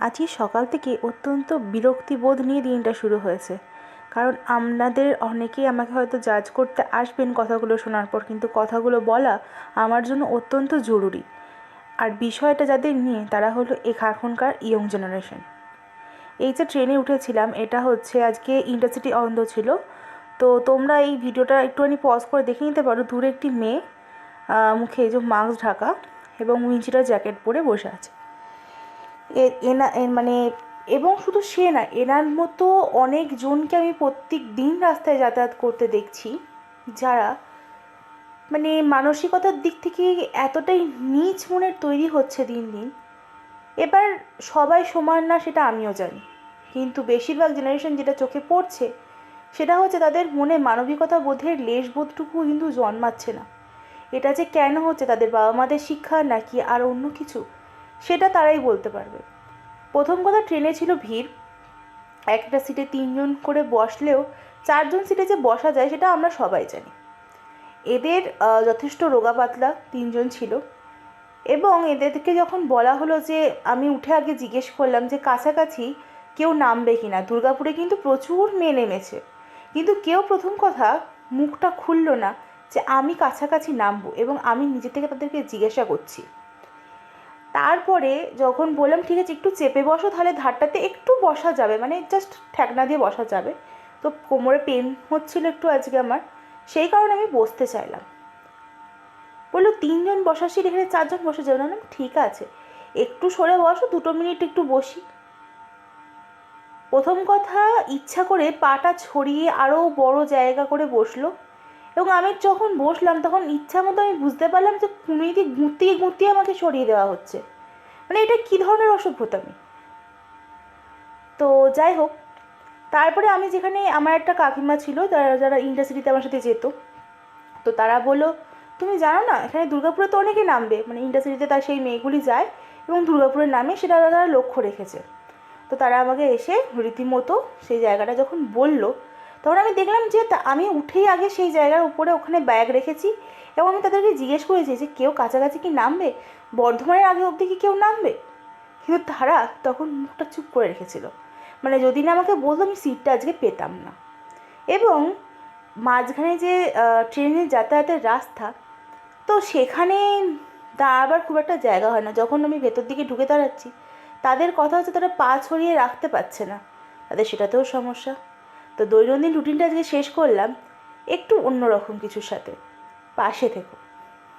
আজকে সকাল থেকে অত্যন্ত বিরক্তিবোধ নিয়ে দিনটা শুরু হয়েছে। কারণ আপনাদের অনেকেই আমাকে হয়তো জাজ করতে আসবেন কথাগুলো শোনার পর, কিন্তু কথাগুলো বলা আমার জন্য অত্যন্ত জরুরি। আর বিষয়টা যাদের নিয়ে তারা হলো এখনকার ইয়ং জেনারেশন। এই যে ট্রেনে উঠেছিলাম, এটা হচ্ছে আজকে ইন্টারসিটি অন্ধ ছিল। তো তোমরা এই ভিডিওটা একটুখানি পজ করে দেখে নিতে পারো। দূরে একটি মেয়ে মুখে এই যে মাস্ক ঢাকা এবং উইন্ডশিল্ডের জ্যাকেট পরে বসে আছে। মানে এবং শুধু সে না, এনার মতো অনেকজনকে আমি প্রত্যেক দিন রাস্তায় যাতায়াত করতে দেখছি, যারা মানে মানসিকতার দিক থেকে এতটাই নীচ মনের তৈরি হচ্ছে দিন দিন। এবার সবাই সমান না, সেটা আমিও জানি, কিন্তু বেশিরভাগ জেনারেশন যেটা চোখে পড়ছে সেটা হচ্ছে তাদের মনে মানবিকতা বোধের লেশবোধটুকু কিন্তু জন্মাচ্ছে না। এটা যে কেন হচ্ছে, তাদের বাবা মাদের শিক্ষা নাকি আর অন্য কিছু, সেটা তারাই বলতে পারবে। প্রথম কথা, ট্রেনে ছিল ভিড়। একটা সিটে 3 জন করে বসলেও 4 জন সিটে যে বসা যায় সেটা আমরা সবাই জানি। এদের যথেষ্ট রোগা পাতলা 3 জন ছিল। এবং এদেরকে যখন বলা হলো যে, আমি উঠে আগে জিজ্ঞেস করলাম যে কাছাকাছি কেউ নামবে কি না। দুর্গাপুরে কিন্তু প্রচুর মেয়ে নেমেছে, কিন্তু কেউ প্রথম কথা মুখটা খুললো না যে আমি কাছাকাছি নামবো, এবং আমি নিজে থেকে তাদেরকে জিজ্ঞাসা করছি। তারপরে যখন বললাম ঠিক আছে একটু চেপে বসো, তাহলে ধারটাতে একটু বসা যাবে, মানে জাস্ট ঠ্যাকনা দিয়ে বসা যাবে। তো কোমরে পেন হচ্ছিল একটু আজকে আমার, সেই কারণে আমি বসতে চাইলাম। বললো 3 জন বসার সিট, এখানে 4 জন বসে যাবে না। ঠিক আছে, একটু সরে বসো, 2 মিনিট একটু বসি। প্রথম কথা, ইচ্ছা করে পাটা ছড়িয়ে আরও বড় জায়গা করে বসলো, এবং আমি যখন বসলাম তখন ইচ্ছা মতো আমি বুঝতে পারলাম যে কুনুই দিয়ে গুঁতিয়ে গুঁতিয়ে আমাকে সরিয়ে দেওয়া হচ্ছে। মানে এটা কী ধরনের অসভ্যতামি। তো যাই হোক, তারপরে আমি যেখানে, আমার একটা কাকিমা ছিল যারা যারা ইন্টারসিটিতে আমার সাথে যেত, তো তারা বললো তুমি জানো না এখানে দুর্গাপুরে তো অনেকে নামবে, মানে ইন্টারসিটিতে তার সেই মেয়েগুলি যায় এবং দুর্গাপুরের নামে সেটা তারা লক্ষ্য রেখেছে। তো তারা আমাকে এসে রীতিমতো সেই জায়গাটা যখন বলল, তখন আমি দেখলাম যে আমি উঠেই আগে সেই জায়গার উপরে ওখানে ব্যাগ রেখেছি, এবং আমি তাদেরকে জিজ্ঞেস করেছি যে কেউ কাছাকাছি কি নামবে, বর্ধমানের আগে অবধি কি কেউ নামবে। কিন্তু তারা তখন মুখটা চুপ করে রেখেছিল। মানে যদি না আমাকে বলতো আমি সিটটা আজকে পেতাম না। এবং মাঝখানে যে ট্রেনের যাতায়াতের রাস্তা, তো সেখানে দাঁড়াবার খুব একটা জায়গা হয় না। যখন আমি ভেতর দিকে ঢুকে দাঁড়াচ্ছি, তাদের কথা হচ্ছে তারা পা ছড়িয়ে রাখতে পারছে না, তাদের সেটাতেও সমস্যা। তো দৈনন্দিন রুটিনটা আজকে শেষ করলাম একটু অন্যরকম কিছুর সাথে। পাশে থেকো।